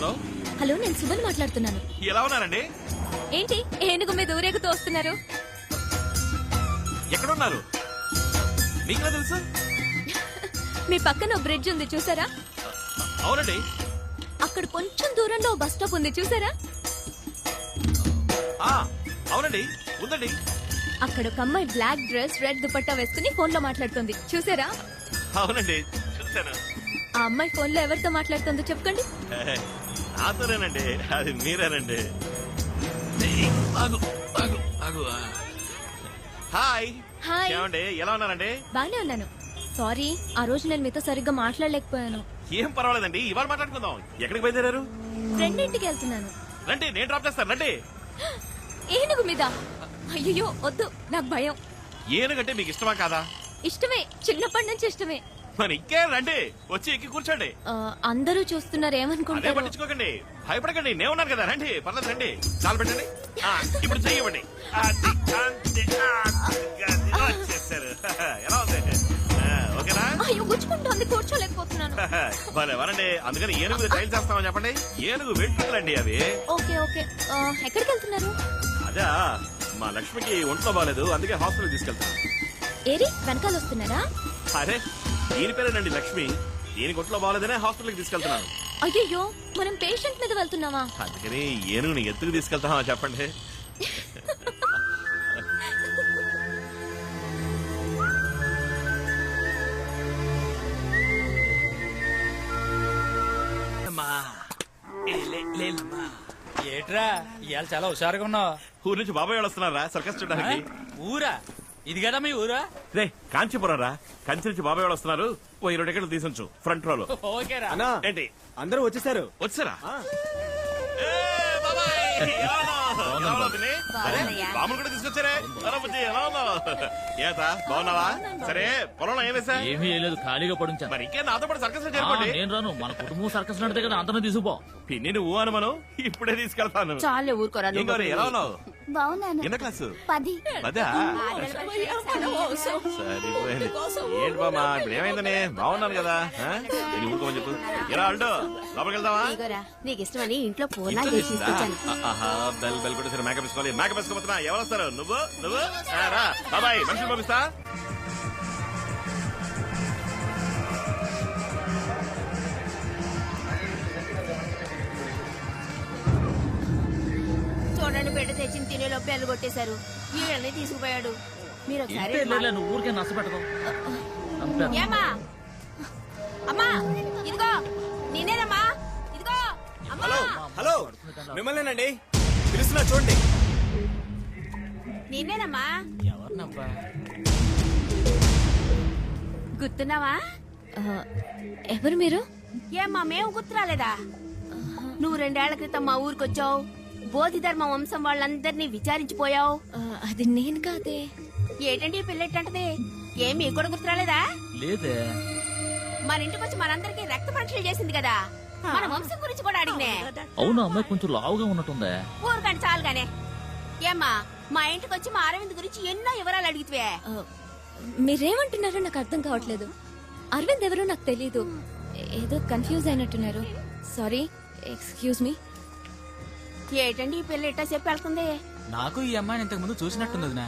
Hello hello, నేను సుమన్ మాట్లాడుతున్నాను. ఎలా ఉన్నారండి? ఏంటి ఏనుగు మీద ఊరేగుతూ వస్తున్నారు? ఎక్కడున్నారు? మీకెలా తెలుసు? మీ పక్కన బ్రిడ్జ్ ఉంది చూసారా? అవునండి. అక్కడ కొంచెం దూరంలో బస్ స్టాప్ ఉంది చూసారా? అవునండి, ఉందండి. అక్కడ ఒక అమ్మాయి బ్లాక్ డ్రెస్ రెడ్ దుపట్టా వేసుకుని ఫోన్ లో మాట్లాడుతుంది చూసారా? అవునండి, చూసాను. ఆ అమ్మాయి ఫోన్ లో ఎవరితో మాట్లాడుతుందో చెప్పండి. నాతోనేనండి, అది మీరేనండి. హాయ్. హాయ్. ఏమండి, ఎలా ఉన్నారండి? బానే ఉన్నాను. సారీ, ఆ రోజు నేను మీతో సరిగ్గా మాట్లాడలేకపోయాను. ఏం పర్వాలేదండి, ఇవాళ మాట్లాడుకుందాం. ఎక్కడికి బయలుదేరారు? ఫ్రెండ్ ఇంటికి వెళ్తున్నాను. రండి, నేను డ్రాప్ చేస్తాను. రండి. ఏనుగు మీద? అయ్యో వద్దు, నాకు భయం. ఏనుగంటే మీకు ఇష్టమా కాదా? ఇష్టమే, చిన్నప్పటి నుంచి ఇష్టమే. మరి ఇంకే రండి, వచ్చి ఎక్కి కూర్చోండి. అందరూ చూస్తున్నారు, అదే ఏమనుకుంటారు? పట్టించుకోకండి, భయపడకండి, నేను ఉన్నాను కదా. రండి, పర్లేదు, రండి. చాలు పెట్టండి. ఇప్పుడు చెయ్యవండి. వచ్చేసారు. ఎలా ఉంది? ఓకేనా? అయ్యో గుచ్చుకుంటోంది, కూర్చోలేకపోతున్నాను. భలే వరండి. అందుకని ఏనుగు ట్రైల్ చేస్తామని చెప్పండి. ఏనుగు వెంట్రుకలండి అవి. ఓకే ఓకే, ఎక్కడికి వెళ్తున్నారు? అదా, మా లక్ష్మికి ఒంట్లో బాగాలేదు, అందుకే హాస్పిటల్ తీసుకెళ్తాను. ఏరి వెనకాల వస్తున్నారా? అరే, దీని పేరేనండి లక్ష్మి. దీనికి ఒంట్లో బాగాలేదనే హాస్పిటల్కి తీసుకెళ్తున్నాను. అయ్యో, మనం పేషెంట్ మీద వెళ్తున్నావా? అందుకని ఏనుగుని ఎత్తుకు తీసుకెళ్తామా చెప్పండి. ఏట్రా ఇవాళ చాలా హుషారుగా ఉన్నావు. ఊరు నుంచి బాబాయ్ వాళ్ళు వస్తున్నారా సర్కస్ చూడడానికి? ఊరా? ఇది కదా మీ ఊరా? రే, కాంచీపురం రా. కంచి నుంచి బాబాయ్ వాళ్ళు వస్తున్నారు. ఓ 20 టికెట్లు తీసుంచు ఫ్రంట్ రోలో. ఓకేరా. ఏంటి అందరూ వచ్చేసారు. వచ్చారా? బాములు కూడా తీసుకొచ్చారే. ఎలా ఉన్నావు? ఏతా బాగున్నావా? సరే, పొలంలో ఏం వేసా? ఏమీ లేదు, ఖాళీగా పడుంచా. మరి ఇంకే నాతో పాటు సర్కస్ లో చేరుకోండి. నేను రాను, మన కుటుంబం సర్కస్ నడితే కదా, అంతనే తీసుకుపో. పిన్ని నువ్వు అని మనం ఇప్పుడే తీసుకెళ్తాను. చాలే ఊరుకోరా. ఏం గౌరీ, ఎలా ఉన్నావు? బాగున్నాను. ఎన్న క్లాసు? 10. అదా? సరిపోయింది. ఏంటి బామా, ఇప్పుడు ఏమైందని? బాగున్నాను కదా. నేను ఊరుకోమని చెప్పు. ఎలా అంటూ లోపలికి వెళ్దామా? నీకు ఇష్టమని ఇంట్లో పూర్ణాలు చేసి తీసుకొచ్చాను. బెల్ బెల్ కూడా సరే. మేకప్ వేసుకోవాలి. మేకప్ వేసుకోబోతున్నా. ఎవరు వస్తారు? నువ్వు నువ్వు రా బాబాయ్, మనుషులు పంపిస్తా. చూడండి, బిడ్డ తెచ్చిన తినేలో బెల్లు కొట్టేశారు. వీళ్ళని తీసుకుపోయాడు. మీరు ఒకసారి నువ్వు ఊరికే నష్టపెట్టదు. ఏమా అమ్మా, ఇదిగో నేనేనమ్మా. ఇదిగో అమ్మా. హలో, మిమ్మల్నేనండి పిలుస్తున్నా, చూడండి. నేనేనమ్మా. ఎవరినబ్బా? గుర్తున్నావా? ఎవరు మీరు? ఏమ్మా, మేము గుర్తు రాలేదా? నువ్వు 2 ఏళ్ల క్రితం మా ఊరికొచ్చావు. బోధిధర్మ వంశం వాళ్ళందరినీ విచారించిపోయావు. అది నేను కాదే. ఏంటండి ఈ పిల్లెట్టంటది? ఏం మీకు కూడా గుర్తు రాలేదా? లేదే. మన ఇంటికి వచ్చి మనందరికి రక్త పరీక్షలు చేసింది కదా, మన వంశం గురించి కూడా అడిగినే. అవును, అమ్మాయి కొంచెం లావుగా ఉన్నట్టుందే. ఊరుకండి చాలుగానే. ఏమ్మా, మా ఇంటికి వచ్చి మా అరవింద్ గురించి ఎన్నో వివరాలు అడిగితే మీరేమంటున్నారో నాకు అర్థం కావట్లేదు. అరవింద్ ఎవరో నాకు తెలీదు. ఏదో కన్ఫ్యూజ్ అయినట్టున్నారు. Sorry, excuse me. ఏంటండి ఈ పిల్ల ఇట్టా చెప్పి వెళ్తుంది? నాకు ఈ అమ్మాయిని ఇంతకు ముందు చూసినట్టుంది వదినా.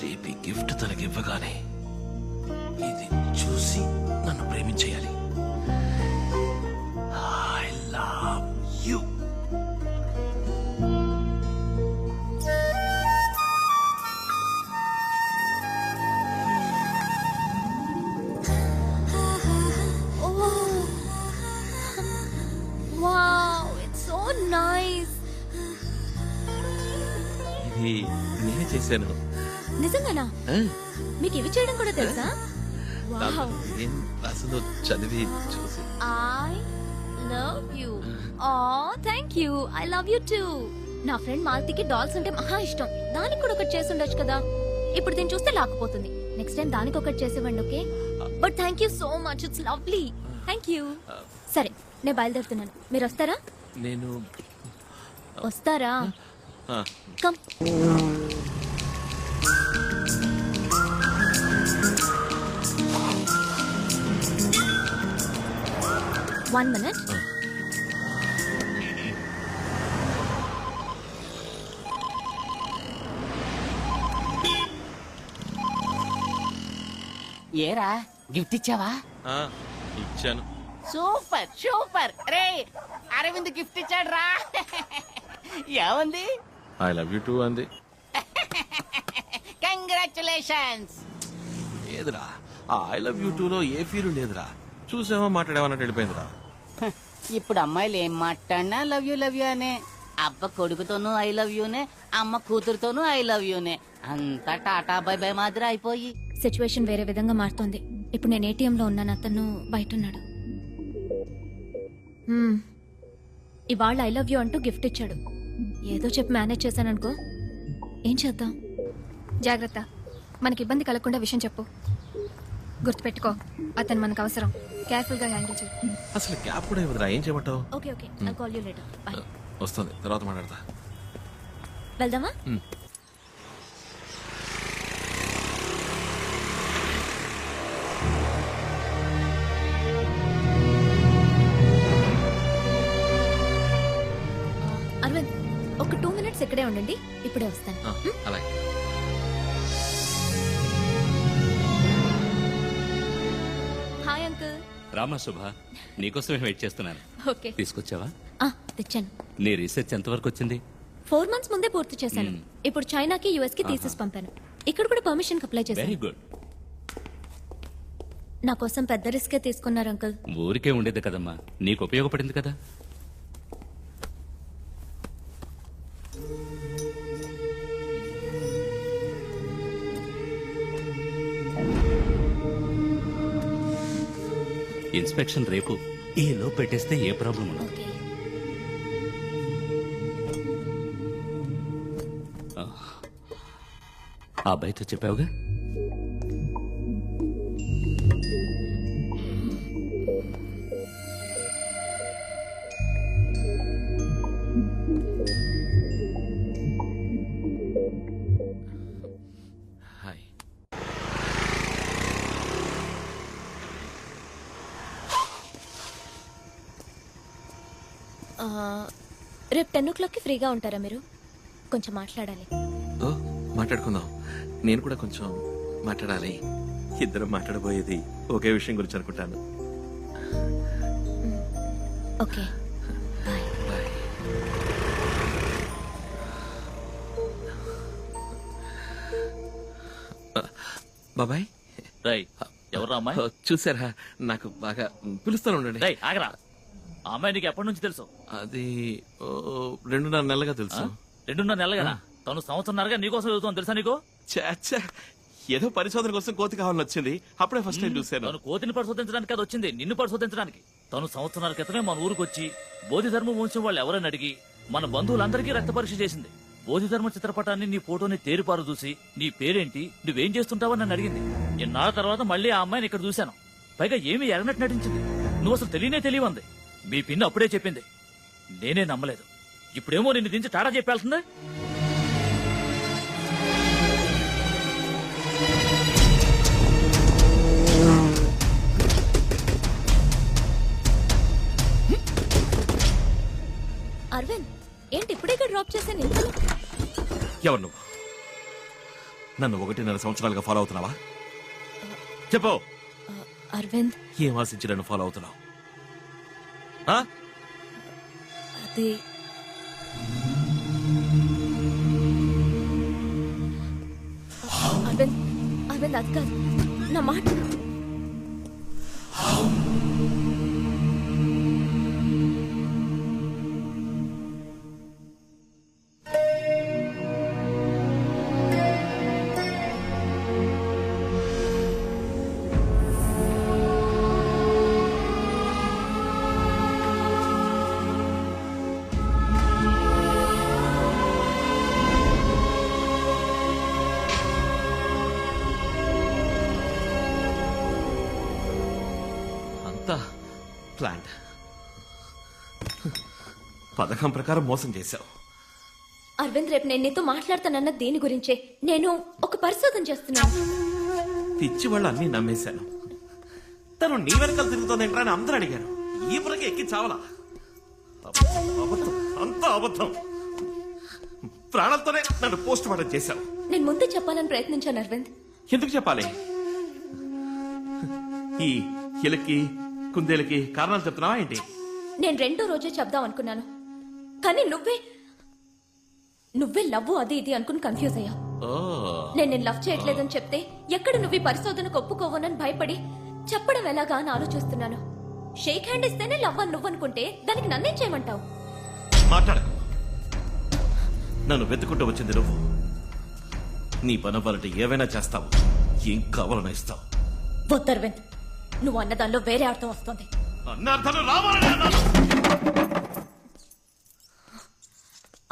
రేపు గిఫ్ట్ తనకి ఇవ్వగానే ఇది చూసి నన్ను ప్రేమించేయాలి. I love you. Wow, it's so nice. ఇది నేనే చేశాను. నిజంగానా? మీకు ఇవి చేయడం కూడా తెలుసా? వావ్. ఏం అసలు చదివి చూసి I love you. Oh, thank you. I love you too. నా ఫ్రెండ్ మాలతికి డాల్స్ అంటే మహా ఇష్టం. దానికి కూడా ఒకటి చేసి ఉండొచ్చు కదా. ఇప్పుడు దీన్ని చూస్తే లాక్కుపోతుంది. నెక్స్ట్ టైం దానికి ఒకటి చేసేవ్వండి, okay? But thank you so much, it's lovely. Thank you. సరే, నేను బయలుదేరుతున్నాను. మీరు వస్తారా? నేను వస్తారా? ఆ, కమ్. One minute. ఏరా గిఫ్ట్ ఇచ్చావా? ఆ, ఇచ్చాను. సూపర్ సూపర్ రే, అరవింద్ గిఫ్ట్ ఇచ్చాడు రా. ఏముంది? ఐ లవ్ యూ టూ అంది. కంగ్రాచులేషన్స్. లేదురా, ఆ ఐ లవ్ యూ టూ లో ఏ ఫీలు లేదురా. చూసామా మాట్లాడేమన్నట్టు వెళ్ళిపోయిందిరా. ఇప్పుడు అమ్మాయిలు ఏం మాట్లాడినా లవ్ యూ అనే. అబ్బ కొడుకుతోనూ ఐ లవ్ యూనే, అమ్మ కూతురుతోనూ ఐ లవ్ యూనే. అంతా టాటా బై బై మాదిరి అయిపోయి. సిచ్యువేషన్ వేరే విధంగా మారుతోంది. ఇప్పుడు నేను ATM లో ఉన్నాను, అతను బయట ఉన్నాడు. ఇవాళ ఐ లవ్ యూ అంటూ గిఫ్ట్ ఇచ్చాడు. ఏదో చెప్పి మేనేజ్ చేశాను అనుకో. ఏం చేద్దాం? జాగ్రత్త, మనకి ఇబ్బంది కలగకుండా విషయం చెప్పు. గుర్తుపెట్టుకో, అతను మనకు అవసరం. కేర్ఫుల్ గా హ్యాండిల్ చేయి. అసలు క్యాప్ కూడా ఇవ్వదురా. ఏం చేయమంటావు? Okay okay, I call you later. By. వస్తుంది, తర్వాత మాట్లాడతా. వెళ్దామా? అరవింద్, ఒక 2 minutes ఇక్కడే ఉండండి, ఇప్పుడే వస్తాను. ఆ, అలాగే. Hi uncle. రామా శుభ, నీకోసమే వెయిట్ చేస్తున్నాను. ఓకే. తీసుకొచ్చావా? తెచ్చాను. నీ రీసెర్చ్ ఎంతవరకు వచ్చింది? 4 months ముందే పూర్తి చేశాను. ఇప్పుడు చైనాకి US కి తీసేసి పంపాను. ఇక్కడ కూడా పర్మిషన్ అప్లై వెరీ చేశాను. గుడ్. నా కోసం పెద్ద రిస్కే తీసుకున్నారు అంకుల్. ఊరికే ఉండేది కదమ్మా, నీకు ఉపయోగపడింది కదా. ఇన్స్పెక్షన్ రేపు. ఈ లో పెట్టేస్తే ఏ ప్రాబ్లం ఉండదు. ఓకే. ఆ అబ్బాయితో చెప్పావుగా? హాయ్. రేపు 10 o'clock ఫ్రీగా ఉంటారా మీరు? కొంచెం మాట్లాడాలి. ఓ, మాట్లాడుకుందాం. నేను కూడా కొంచెం మాట్లాడాలి. ఇద్దరం మాట్లాడబోయేది ఒకే విషయం గురించి అనుకుంటాను. Okay, bye. బాయ్. బాబాయ్. రై, ఎవరు అమ్మాయి? చూసారా, నాకు బాగా పిలుస్తాను ఉండండి. రై, ఆగరా. ఆ అమ్మాయి నీకు ఎప్పటి నుంచి తెలుసు? అది 2.5 నెలలుగా తెలుసు. 2.5 నెలలుగా? తను సంవత్సరంన్నరగా నీకోసం చదువుతాను తెలుసా నీకు? చాచా, ఏదో పరిశోధన కోసం కోతి కావాలని వచ్చింది. అప్పుడే ఫస్ట్ టైం చూశాను. తను కోతిని పరిశోధించడానికి అది వచ్చింది, నిన్ను పరిశోధించడానికి. తను సంవత్సరాల క్రితమే మన ఊరికి వచ్చి బోధిధర్మ వంశం వాళ్ళు ఎవరైనా అడిగి మన బంధువులందరికీ రక్త పరీక్ష చేసింది. బోధిధర్మ చిత్రపటాన్ని, నీ ఫోటోని తేరిపారు చూసి నీ పేరేంటి, నువ్వేం చేస్తుంటావని నన్ను అడిగింది. ఎన్నాళ్ళ తర్వాత మళ్ళీ ఆ అమ్మాయిని ఇక్కడ చూశాను. పైగా ఏమీ ఎరగనట్టు నటించింది. నువ్వు అసలు తెలియవంది. మీ పిన్ని అప్పుడే చెప్పింది, నేనే నమ్మలేదు. ఇప్పుడేమో నిన్ను దించి టాటా చెప్పాల్సిందే. అరవింద్, ఏంటి ఇప్పుడే డ్రాప్ చేశాను? ఇంతలో ఎవరు నువ్వు? నన్ను 1.5 సంవత్సరాలుగా ఫాలో అవుతున్నావా? చెప్పు. అరవింద్, ఏం ఆశించి నన్ను ఫాలో అవుతున్నావు? ఆ? అది అరవింద్ అది కాదు, నా మాట. అంతా ప్లాంట్. పథకం ప్రకారం మోసం చేశావు. అరవింద్, రేపు నేను నీతో మాట్లాడతానన్న దీని గురించే. నేను ఒక పరిశోధన చేస్తున్నాను. పిచ్చి వాళ్ళు అన్నీ నమ్మేశాను. తను నీ వెనకాల తిరుగుతోందేంట్రా అని అందరూ అడిగారు. ఈ పురకి ఎక్కి చావలా. అబద్ధం, అంతా అబద్ధం. ప్రాణాలతోనే నన్ను పోస్ట్ మార్టం చేశావు. నేను ముందే చెప్పాలని ప్రయత్నించాను అరవింద్. ఎందుకు చెప్పాలి? ఈ ఎలకి కుందేలకి కారణాలు చెప్తున్నావా ఏంటి? నేను రెండో రోజే చెప్దాం అనుకున్నాను, కానీ నువ్వే లవ్ అది ఇది అనుకుని కన్ఫ్యూజ్ అయ్యా. నేను లవ్ చేయట్లేదని చెప్తే ఎక్కడ నువ్వు ఈ పరిశోధనకు ఒప్పుకోవనని భయపడి చెప్పడం ఎలాగా అని ఆలోచిస్తున్నాను. షేక్ హ్యాండ్ ఇస్తేనే లవ్ అని నువ్వు అనుకుంటే దానికి నన్నేం చేయమంటావు? మాట్లాడకు. నన్ను వెతుకుంటూ వచ్చింది నువ్వు. నీ పనవ్వాలంటే ఏవైనా చేస్తావు, ఏం కావాలన్నా ఇస్తావు. వద్దర్వింద్, నువ్వు అన్నదానిలో వేరే అర్థం వస్తుంది. అన్నార్థాలు రావాలని అన్నాను.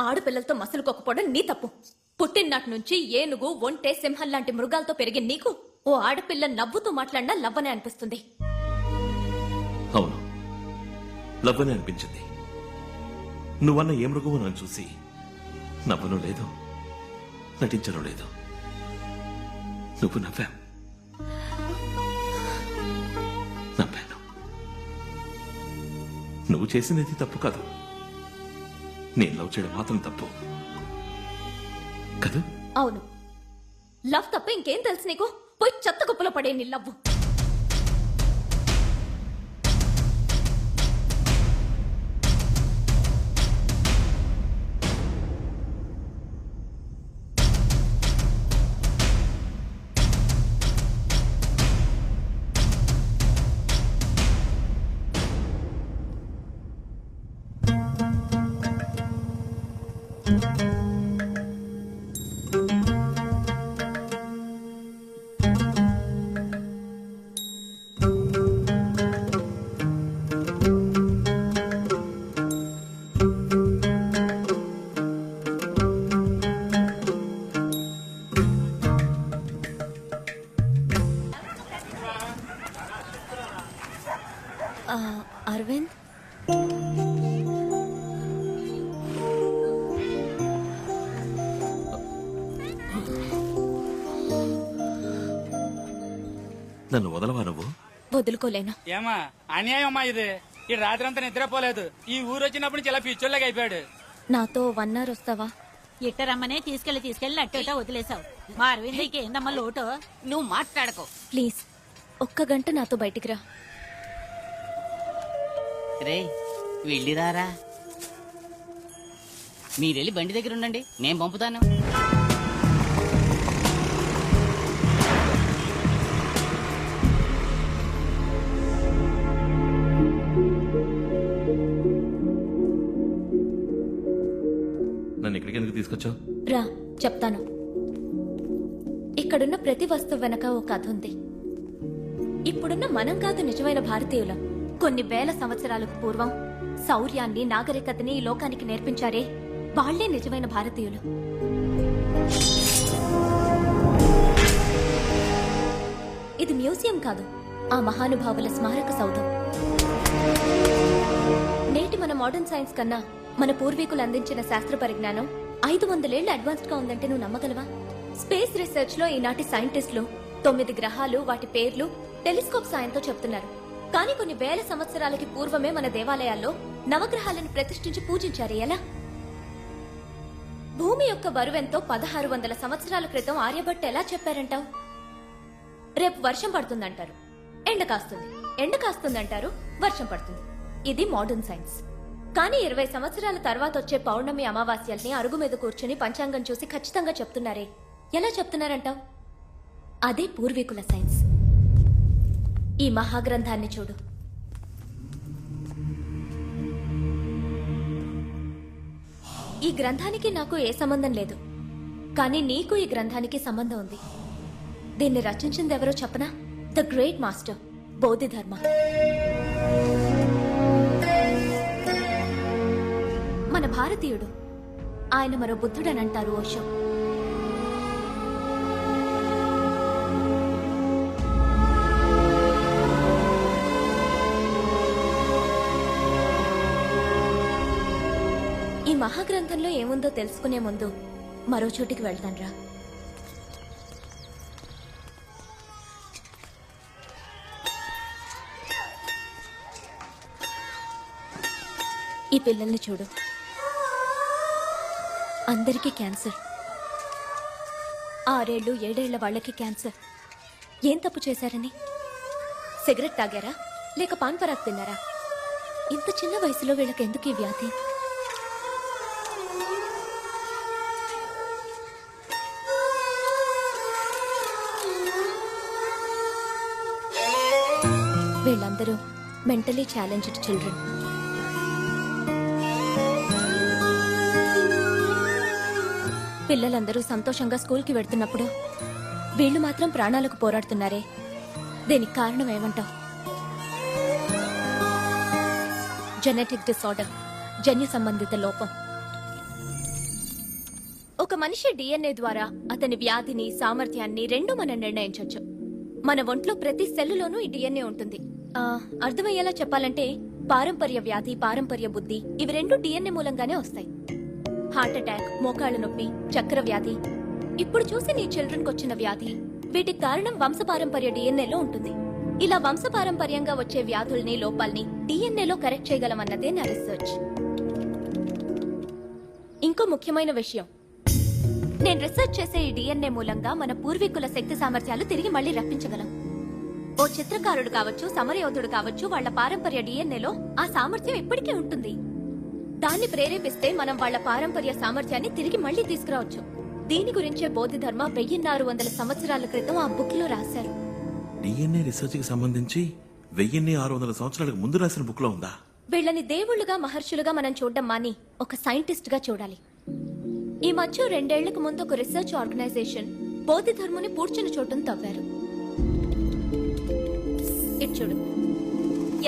ఆడపిల్లలతో మసలుకోకపోవడం నీ తప్పు. పుట్టిననాటి నుంచి ఏనుగు, ఒంటె, సింహం లాంటి మృగాలతో పెరిగి నీకు ఓ ఆడపిల్ల నవ్వుతూ మాట్లాడినా లవ్వనే అనిపిస్తుంది. అవును, లవ్వనే అనిపించింది. నువ్వన్న ఏ మృగవు నన్ను చూసి నవ్వను లేదు, నటించను లేదు. నువ్వు నవ్వావు, నవ్వాను. నువ్వు చేసినది తప్పు కాదు, నేను లవ్ చేయడం మాత్రం తప్పు కదా? అవును, లవ్ తప్ప ఇంకేం తెలుసు నీకు? పోయి చెత్త కుప్పలో పడే నీ లవ్వు. అరవింద్, నన్ను వదలవా నువ్వు? వదులుకోలేను. ఏమా అన్యాయం అమ్మా ఇది. ఈ రాత్రి అంతా నిద్రపోలేదు. ఈ ఊరు వచ్చినప్పుడు నుంచి ఇలా పిచ్చోళ్ళగా అయిపోయాడు. నాతో 1 hour వస్తావా? ఇట్టరమ్మనే తీసుకెళ్లి అట్టేటా వదిలేసావు. మా అరవింద్కి ఏందమ్మా లోటు? నువ్వు మాట్లాడకు ప్లీజ్, 1 గంట నాతో బయటికి రా. రే వెళ్ళిరారా. మీరెళ్ళి బండి దగ్గర ఉండండి, నేను పంపుతాను. నన్ను ఇక్కడికి ఎందుకు తీసుకొచ్చావు? రా చెప్తాను. ఇక్కడున్న ప్రతి వస్తువు వెనక ఒక కథ ఉంది. ఇప్పుడున్న మనం కాదు నిజమైన భారతీయులం. కొన్ని వేల సంవత్సరాలకు పూర్వం శౌర్యాన్ని, నాగరికతని ఈ లోకానికి నేర్పించారే, వాళ్లే నిజమైన భారతీయులు. ఇది మ్యూజియం కాదు, ఆ మహానుభావుల స్మారక సౌధం. నేటి మన మోడర్న్ సైన్స్ కన్నా మన పూర్వీకులు అందించిన శాస్త్ర పరిజ్ఞానం 500 ఏళ్లు అడ్వాన్స్డ్ గా ఉందంటే నువ్వు నమ్మగలవా? స్పేస్ రీసెర్చ్ లో ఈనాటి సైంటిస్టులు 9 గ్రహాలు, వాటి పేర్లు టెలిస్కోప్ సాయంతో చెప్తున్నారు. కానీ కొన్ని వేల సంవత్సరాలకి పూర్వమే మన దేవాలయాల్లో నవగ్రహాలను ప్రతిష్ఠించి పూజించారు. ఎలా? భూమి యొక్క బరువెంతో 1600 సంవత్సరాల క్రితం ఆర్యభట్ట ఎలా చెప్పారంటావు? రేపు వర్షం పడుతుందంటారు, ఎండ కాస్తుంది. ఎండ కాస్తుందంటారు, వర్షం పడుతుంది. ఇది మోడర్న్ సైన్స్. కానీ 20 సంవత్సరాల తర్వాత వచ్చే పౌర్ణమి, అమావాస్యల్ని అరుగు మీద కూర్చుని పంచాంగం చూసి ఖచ్చితంగా చెప్తున్నారే, ఎలా చెప్తున్నారంటావు? అదే పూర్వీకుల సైన్స్. ఈ మహాగ్రంథాన్ని చూడు. ఈ గ్రంథానికి నాకు ఏ సంబంధం లేదు, కానీ నీకు ఈ గ్రంథానికి సంబంధం ఉంది. దీన్ని రచించింది ఎవరో చెప్పనా? The great master Bodhidharma. మన భారతీయుడు. ఆయన మరో బుద్ధుడని అంటారు ఓషో. మహాగ్రంథంలో ఏముందో తెలుసుకునే ముందు మరో చోటికి వెళ్తాన్రా. ఈ పిల్లల్ని చూడు, అందరికీ క్యాన్సర్. 6 ఏళ్ళు 7 ఏళ్ల వాళ్ళకి క్యాన్సర్. ఏం తప్పు చేశారని? సిగరెట్ తాగారా లేక పాన్ పరాగ్ తిన్నారా? ఇంత చిన్న వయసులో వీళ్ళకి ఎందుకు ఈ వ్యాధి? వీళ్ళందరూ మెంటలీ ఛాలెంజ్డ్ చిల్డ్రన్. పిల్లలందరూ సంతోషంగా స్కూల్కి వెళ్తున్నప్పుడు వీళ్ళు మాత్రం ప్రాణాలకు పోరాడుతున్నారే, దీనికి కారణం ఏమంటావు? జెనెటిక్ డిసార్డర్, జన్యు సంబంధిత లోపం. ఒక మనిషి డిఎన్ఏ ద్వారా అతని వ్యాధిని, సామర్థ్యాన్ని రెండూ మనం నిర్ణయించవచ్చు. మన ఒంట్లో ప్రతి సెల్లులోనూ ఈ డిఎన్ఏ ఉంటుంది. అర్థమయ్యేలా చెప్పాలంటే పారంపర్య వ్యాధి, పారంపర్య బుద్ధి ఇవి రెండు డిఎన్ఏ మూలంగానే వస్తాయి. హార్ట్ అటాక్, మోకాళ్ళ నొప్పి, చక్కెర వ్యాధి, ఇప్పుడు చూసి నీ చిల్డ్రన్కి వచ్చిన వ్యాధి, వీటికి కారణం వంశపారంపర్య డిఎన్ఏలో ఉంటుంది. ఇలా వంశపారంపర్యంగా వచ్చే వ్యాధుల్ని, లోపాల్ని డిఎన్ఏలో కరెక్ట్ చేయగలమన్నదే నా రీసెర్చ్. ఇంకో ముఖ్యమైన విషయం, నేను రీసెర్చ్ చేసే ఈ డిఎన్ఏ మూలంగా మన పూర్వీకుల శక్తి సామర్థ్యాలు తిరిగి మళ్లీ రప్పించగలం. ఓ చిత్రకారుడు కావచ్చు, సమరయోధుడు కావచ్చు, వాళ్ల పారంపర్య డిఎన్ఏలో ఆ సామర్థ్యం ఇప్పటికే ఉంటుంది. దాన్ని ప్రేరేపిస్తే మనం వాళ్ల పారంపర్య సామర్థ్యాన్ని తిరిగి మళ్లీ తీసుకురావచ్చు. దీని గురించే బోధిధర్మ 1600 సంవత్సరాల క్రితం ఆ బుక్ లో రాశారు. డిఎన్ఏ రీసెర్చ్ కి సంబంధించి 1600 సంవత్సరాలకు ముందు రాసిన బుక్ లో ఉందా? వీళ్ళని దేవుళ్లుగా, మహర్షులుగా మనం చూడడం మాని ఒక సైంటిస్ట్ గా చూడాలి. ఈ మధ్య 2 ఏళ్లకు ముందు ఒక రీసెర్చ్ ఆర్గనైజేషన్ బోధిధర్ముని పూడ్చిన చోటును తవ్వారు. ఇటు చూడు,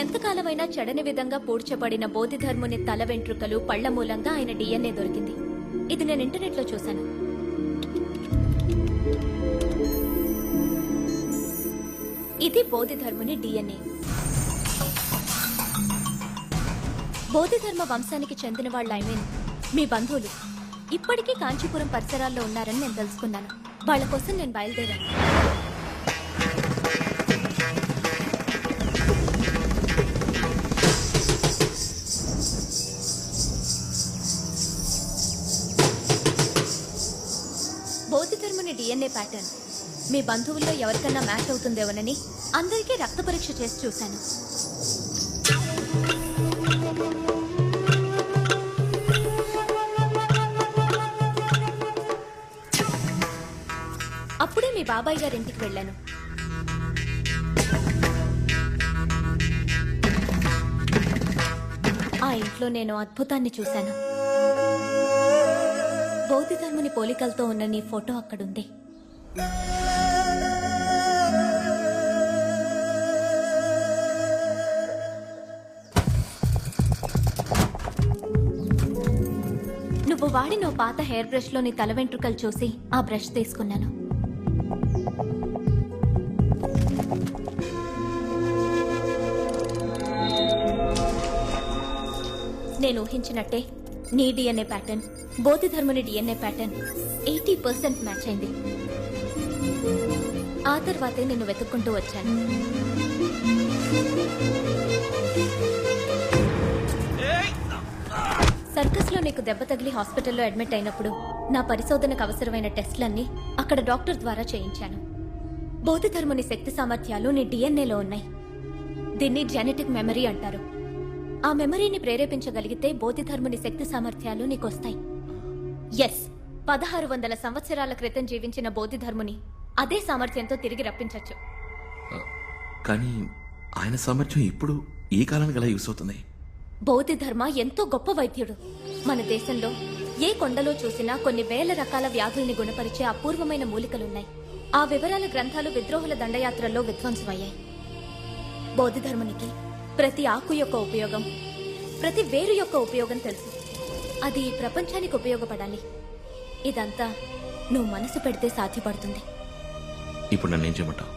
ఎంతకాలమైనా చెడని విధంగా పూడ్చబడిన బోధిధర్ముని తల వెంట్రుకలు, పళ్ల మూలంగా ఆయన డిఎన్ఏ దొరికింది. ఇది నేను ఇంటర్నెట్ లో చూశాను. ఇది బోధిధర్ముని డిఎన్ఏ. బోధిధర్మ వంశానికి చెందిన వాళ్ళ, మీ బంధువులు ఇప్పటికీ కాంచీపురం పరిసరాల్లో ఉన్నారని నేను తెలుసుకున్నాను. వాళ్ళ కోసం నేను బయలుదేరాను. బోధిధర్ముని డిఎన్ఏ ప్యాటర్న్ మీ బంధువుల్లో ఎవరికన్నా మ్యాచ్ అవుతుందేమోనని అందరికీ రక్త పరీక్ష చేసి చూశాను. అప్పుడే మీ బాబాయ్ గారింటికి వెళ్ళాను. ఆ ఇంట్లో నేను అద్భుతాన్ని చూశాను. బోధిధర్ముని పోలికలతో ఉన్న నీ ఫోటో అక్కడుంది. నువ్వు వాడిన పాత హెయిర్ బ్రష్ లో నీ తల వెంట్రుకలు చూసి ఆ బ్రష్ తీసుకున్నాను. నేను ఊహించినట్టే నీ డిఎన్ఏ ప్యాటర్న్, బోధిధర్ముని డిఎన్ఏ ప్యాటర్న్ 80% మ్యాచ్ అయింది. ఆ తర్వాతే నిన్ను వెతుక్కుంటూ వచ్చాను. సర్కస్ లో నీకు దెబ్బ తగిలి హాస్పిటల్లో అడ్మిట్ అయినప్పుడు నా పరిశోధనకు అవసరమైన టెస్టులన్నీ అక్కడ డాక్టర్ ద్వారా చేయించాను. బోధిధర్ముని శక్తి సామర్థ్యాలు నీ డిఎన్ఏలో ఉన్నాయి. దీన్ని జెనెటిక్ మెమరీ అంటారు. ఆ మెమరీని ప్రేరేపించగలిగితే బోధిధర్ముని శక్తి సామర్థ్యాలు నీకొస్తాయి. ఎస్, 1600 సంవత్సరాల క్రితం జీవించిన బోధిధర్ముని అదే సామర్థ్యంతో తిరిగి రప్పించవచ్చు. కానీ ఆయన సామర్థ్యం ఇప్పుడు ఈ కాలానికి ఎలా యూస్ అవుతుంది? బోధిధర్మ ఎంతో గొప్ప వైద్యుడు. మన దేశంలో ఏ కొండలో చూసినా కొన్ని వేల రకాల వ్యాధుల్ని గుణపరిచే అపూర్వమైన మూలికలున్నాయి. ఆ వివరాల గ్రంథాలు విద్రోహుల దండయాత్రల్లో విధ్వంసమయ్యాయి. బోధిధర్మునికి ప్రతి ఆకు యొక్క ఉపయోగం, ప్రతి వేరు యొక్క ఉపయోగం తెలుసు. అది ప్రపంచానికి ఉపయోగపడాలి. ఇదంతా నువ్వు మనసు పెడితే సాధ్యపడుతుంది. ఇప్పుడు నన్నేం చేయమంటావు?